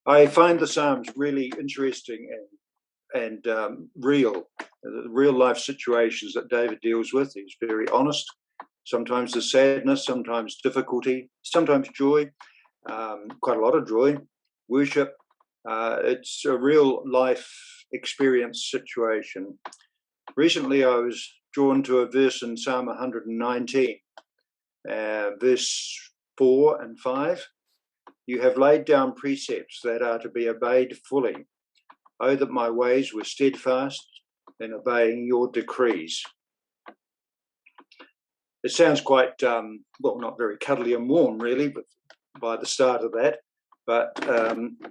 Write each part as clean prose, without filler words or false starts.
I find the Psalms really interesting and real life situations that David deals with. He's very honest. Sometimes there's sadness, sometimes difficulty, sometimes joy, quite a lot of joy, worship. It's a real life experience situation. Recently, I was drawn to a verse in Psalm 119, verse 4 and 5. You have laid down precepts that are to be obeyed fully. Oh, that my ways were steadfast in obeying your decrees. It sounds quite, well, not very cuddly and warm, really, but by the start of that. But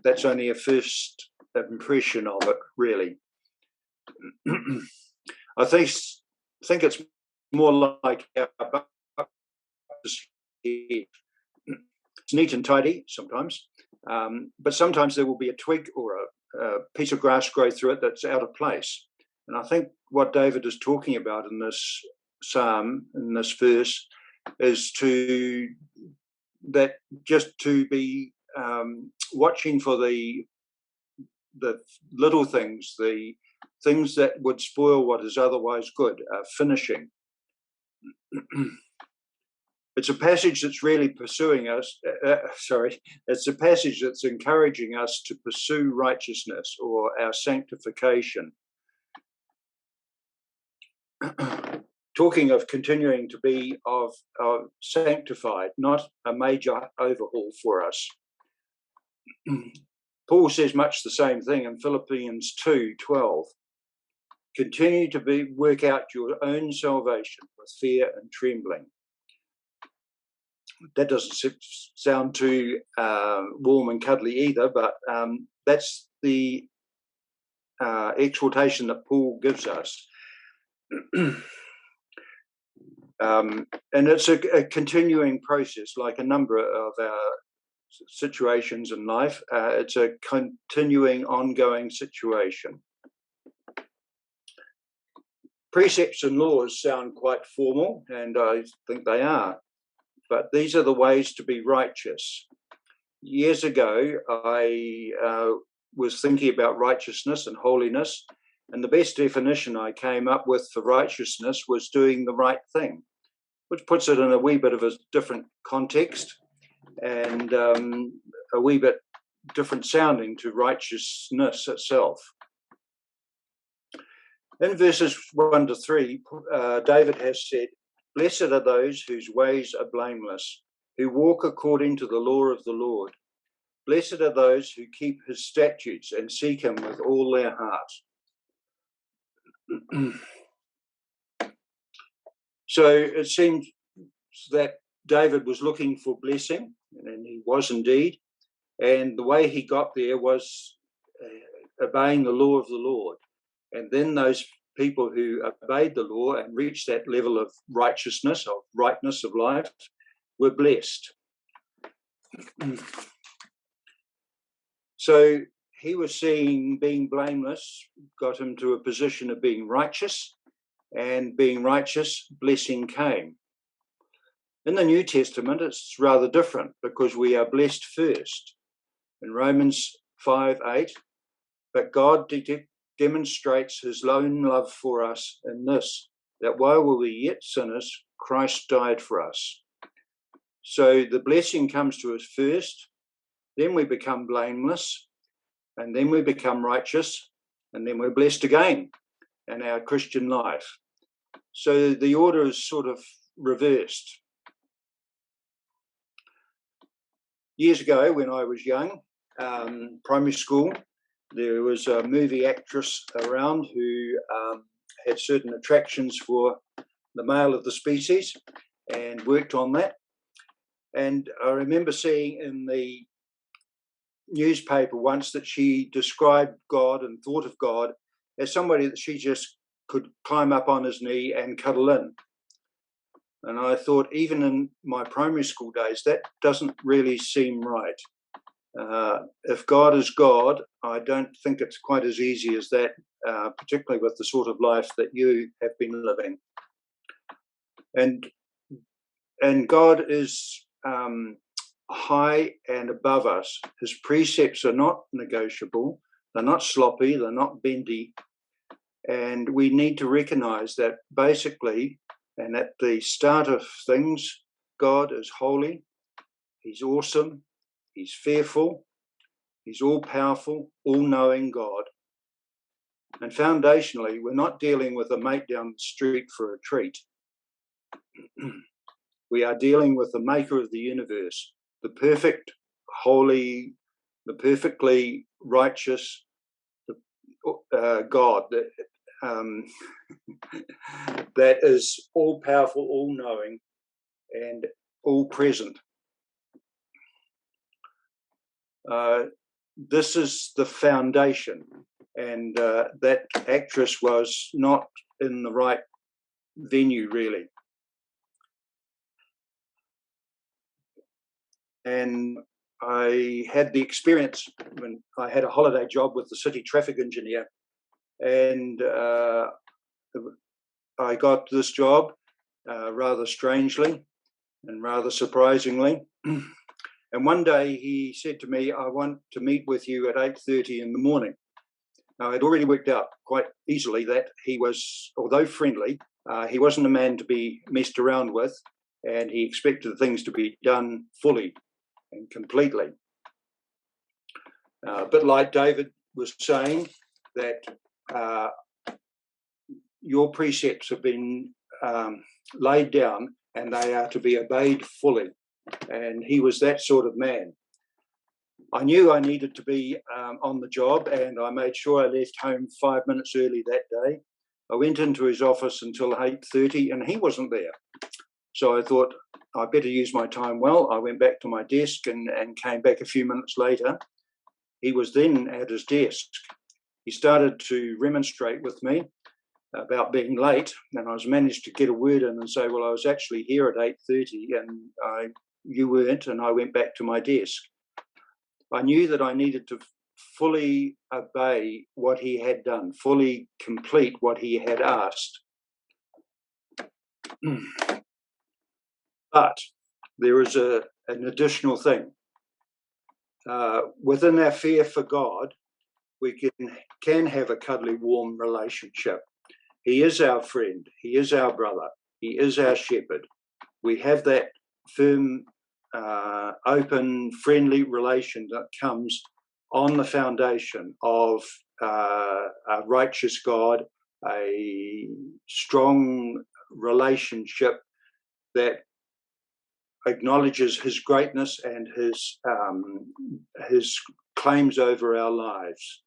that's only a first impression of it, really. I think it's more like our it's neat and tidy sometimes, but sometimes there will be a twig or a piece of grass grow through it that's out of place. And I think what David is talking about in this psalm, in this verse, is just to be watching for the little things, the things that would spoil what is otherwise good, finishing. It's a passage that's really pursuing us. It's a passage that's encouraging us to pursue righteousness or our sanctification. Talking of continuing to be of sanctified, not a major overhaul for us. Paul says much the same thing in Philippians 2:12. Continue to work out your own salvation with fear and trembling. That doesn't sound too warm and cuddly either, but that's the exhortation that Paul gives us. And it's a continuing process, like a number of our situations in life. It's a continuing, ongoing situation. Precepts and laws sound quite formal, and I think they are. But these are the ways to be righteous. Years ago, I was thinking about righteousness and holiness, and the best definition I came up with for righteousness was doing the right thing, which puts it in a wee bit of a different context and a wee bit different sounding to righteousness itself. In verses 1 to 3, David has said, "Blessed are those whose ways are blameless, who walk according to the law of the Lord. Blessed are those who keep his statutes and seek him with all their heart." So it seems that David was looking for blessing, and he was indeed. And the way he got there was obeying the law of the Lord. And then those people who obeyed the law and reached that level of righteousness, of rightness of life, were blessed. So he was seeing being blameless got him to a position of being righteous, and being righteous, blessing came. In the New Testament, it's rather different because we are blessed first. In Romans 5:8, but God demonstrates his own love for us in this, that while we were yet sinners, Christ died for us. So the blessing comes to us first, then we become blameless, and then we become righteous, and then we're blessed again in our Christian life. So the order is sort of reversed. Years ago, when I was young, primary school, there was a movie actress around who had certain attractions for the male of the species and worked on that. And I remember seeing in the newspaper once that she described God and thought of God as somebody that she just could climb up on his knee and cuddle in. And I thought, even in my primary school days, that doesn't really seem right. If God is God, I don't think it's quite as easy as that, particularly with the sort of life that you have been living. And God is high and above us. His precepts are not negotiable. They're not sloppy. They're not bendy. And we need to recognize that basically, and at the start of things, God is holy. He's awesome. He's fearful. He's all-powerful, all-knowing God. And foundationally, we're not dealing with a mate down the street for a treat. We are dealing with the maker of the universe, the perfect, holy, the perfectly righteous God that is all-powerful, all-knowing, and all-present. This is the foundation, and that actress was not in the right venue, really. And I had the experience when I had a holiday job with the city traffic engineer, and I got this job rather strangely and rather surprisingly. And one day he said to me, I want to meet with you at 8:30 in the morning. Now, I'd already worked out quite easily that he was, although friendly, he wasn't a man to be messed around with, and he expected things to be done fully and completely. But like David was saying, that your precepts have been laid down and they are to be obeyed fully. And he was that sort of man. I knew I needed to be on the job, and I made sure I left home 5 minutes early that day. I went into his office until 8:30 and he wasn't there. So I thought I better use my time well. I went back to my desk and came back a few minutes later. He was then at his desk. He started to remonstrate with me about being late, and I was managed to get a word in and say, well, I was actually here at 8:30 and you weren't, and I went back to my desk. I knew that I needed to fully obey what he had done, fully complete what he had asked. But there is an additional thing. Within our fear for God, we can have a cuddly, warm relationship. He is our friend. He is our brother. He is our shepherd. We have that firm, open, friendly relation that comes on the foundation of a righteous God, a strong relationship that acknowledges his greatness and his claims over our lives.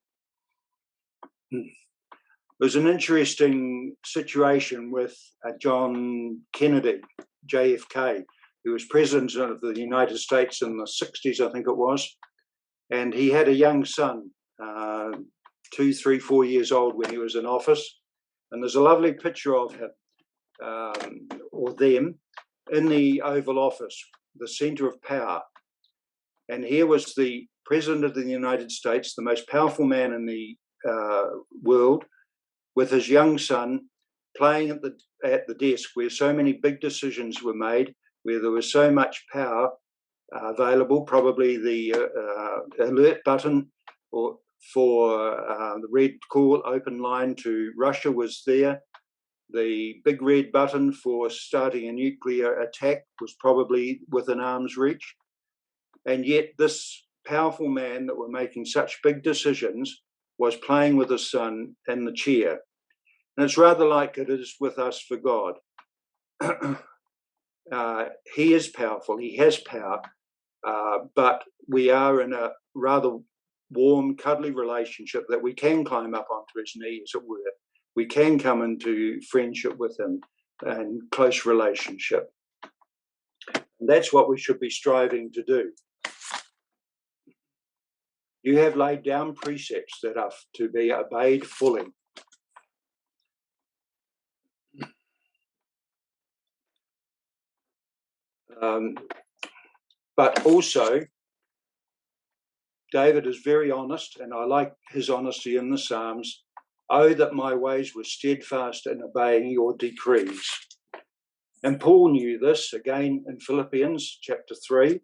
There's an interesting situation with John Kennedy, JFK, who was president of the United States in the 60s, I think it was. And he had a young son, 2, 3, 4 years old when he was in office. And there's a lovely picture of him, or them, in the Oval Office, the center of power. And here was the President of the United States, the most powerful man in the world, with his young son playing at the desk where so many big decisions were made, where there was so much power available. Probably the alert button for the red call open line to Russia was there. The big red button for starting a nuclear attack was probably within arm's reach. And yet this powerful man that were making such big decisions was playing with his son in the chair. And it's rather like it is with us for God. He is powerful, he has power, but we are in a rather warm, cuddly relationship that we can climb up onto his knee, as it were. We can come into friendship with him and close relationship. And that's what we should be striving to do. You have laid down precepts that are to be obeyed fully. But also, David is very honest, and I like his honesty in the Psalms. Oh, that my ways were steadfast in obeying your decrees. And Paul knew this, again in Philippians chapter 3.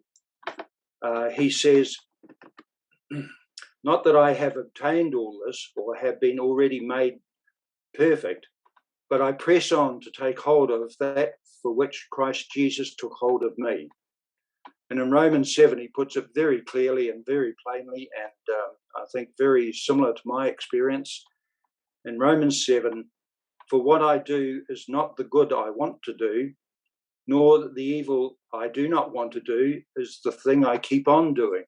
he says, not that I have obtained all this or have been already made perfect, but I press on to take hold of that for which Christ Jesus took hold of me. And in Romans 7, he puts it very clearly and very plainly, and I think very similar to my experience. In Romans 7, for what I do is not the good I want to do, nor the evil I do not want to do is the thing I keep on doing.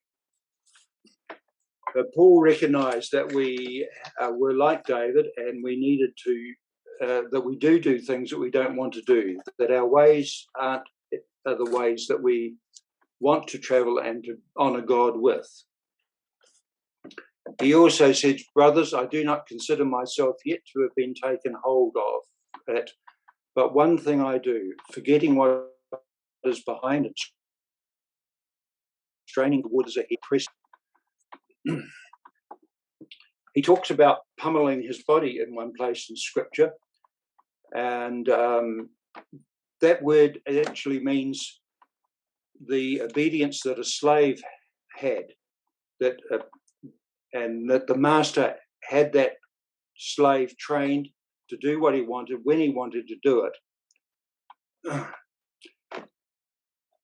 But Paul recognized that we were like David, and we needed to, that we do things that we don't want to do, that our ways aren't the ways that we want to travel and to honor God with. He also said, brothers, I do not consider myself yet to have been taken hold of it, but one thing I do, forgetting what is behind it, straining towards ahead, pressing. He talks about pummeling his body in one place in Scripture, and that word actually means the obedience that a slave had, that and that the master had that slave trained to do what he wanted when he wanted to do it.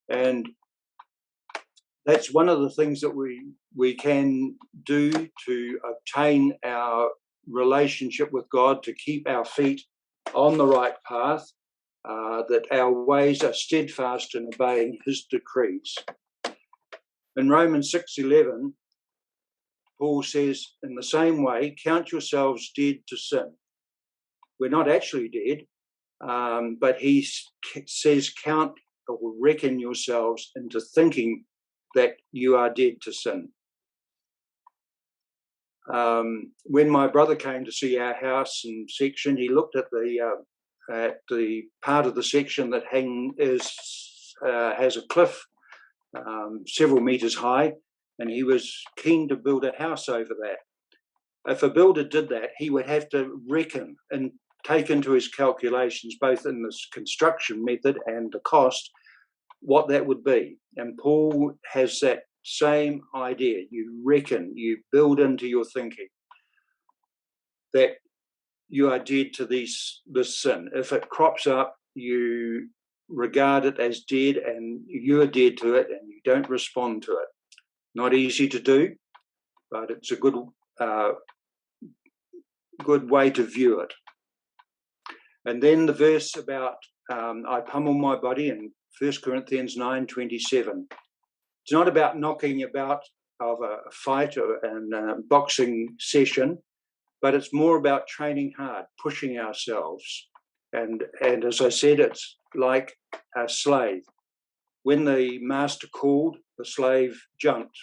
And that's one of the things that we can do to obtain our relationship with God, to keep our feet on the right path, that our ways are steadfast in obeying his decrees. In Romans 6:11, Paul says, in the same way, count yourselves dead to sin. We're not actually dead, but he says count or reckon yourselves into thinking that you are dead to sin. When my brother came to see our house and section, he looked at the part of the section that has a cliff several meters high, and he was keen to build a house over that. If a builder did that, he would have to reckon and take into his calculations, both in this construction method and the cost, what that would be. And Paul has that same idea. You reckon, you build into your thinking that you are dead to this sin. If it crops up, you regard it as dead, and you're dead to it, and you don't respond to it. Not easy to do, but it's a good way to view it. And then the verse about I pummel my body in 1 Corinthians 9:27. It's not about knocking about of a fight or a boxing session, but it's more about training hard, pushing ourselves. And as I said, it's like a slave. When the master called, the slave jumped.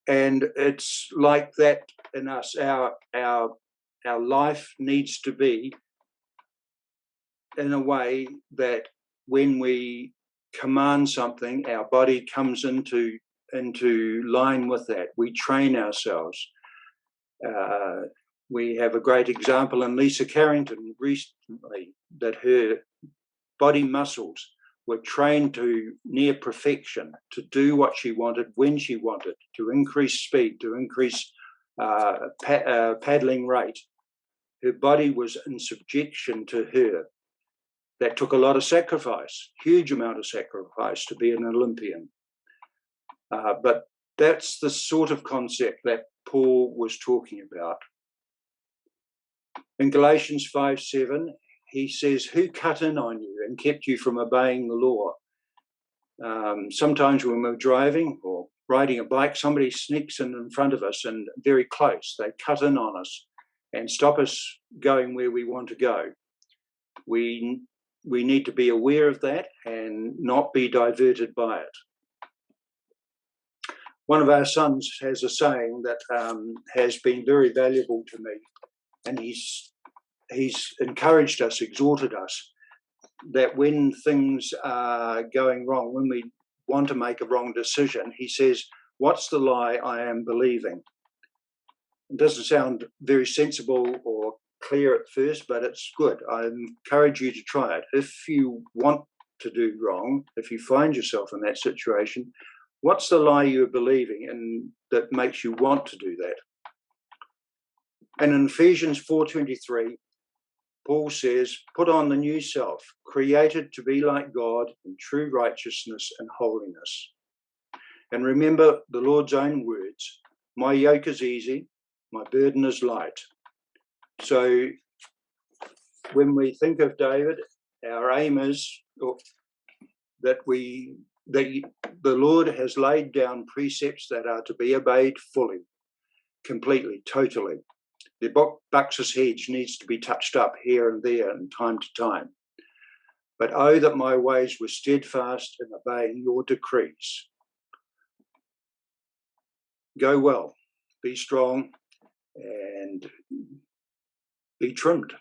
And it's like that in us. Our life needs to be in a way that when we command something, our body comes into line with that. We train ourselves. We have a great example in Lisa Carrington recently, that her body muscles were trained to near perfection, to do what she wanted when she wanted, to increase speed, to increase paddling rate. Her body was in subjection to her. That took a lot of sacrifice, huge amount of sacrifice, to be an Olympian. But that's the sort of concept that Paul was talking about. In Galatians 5:7, he says, who cut in on you and kept you from obeying the law? Sometimes when we're driving or riding a bike, somebody sneaks in front of us and very close. They cut in on us and stop us going where we want to go. We need to be aware of that and not be diverted by it. One of our sons has a saying that has been very valuable to me, and he's encouraged us, exhorted us, that when things are going wrong, when we want to make a wrong decision, he says, what's the lie I am believing? It doesn't sound very sensible or clear at first, but it's good. I encourage you to try it. If you want to do wrong, if you find yourself in that situation, what's the lie you're believing and that makes you want to do that? And in Ephesians 4:23, Paul says, put on the new self, created to be like God in true righteousness and holiness. And remember the Lord's own words, my yoke is easy, my burden is light. So when we think of David, our aim is that the Lord has laid down precepts that are to be obeyed fully, completely, totally. The Buxus hedge needs to be touched up here and there and time to time. But oh, that my ways were steadfast in obeying your decrees. Go well, be strong, and be trimmed.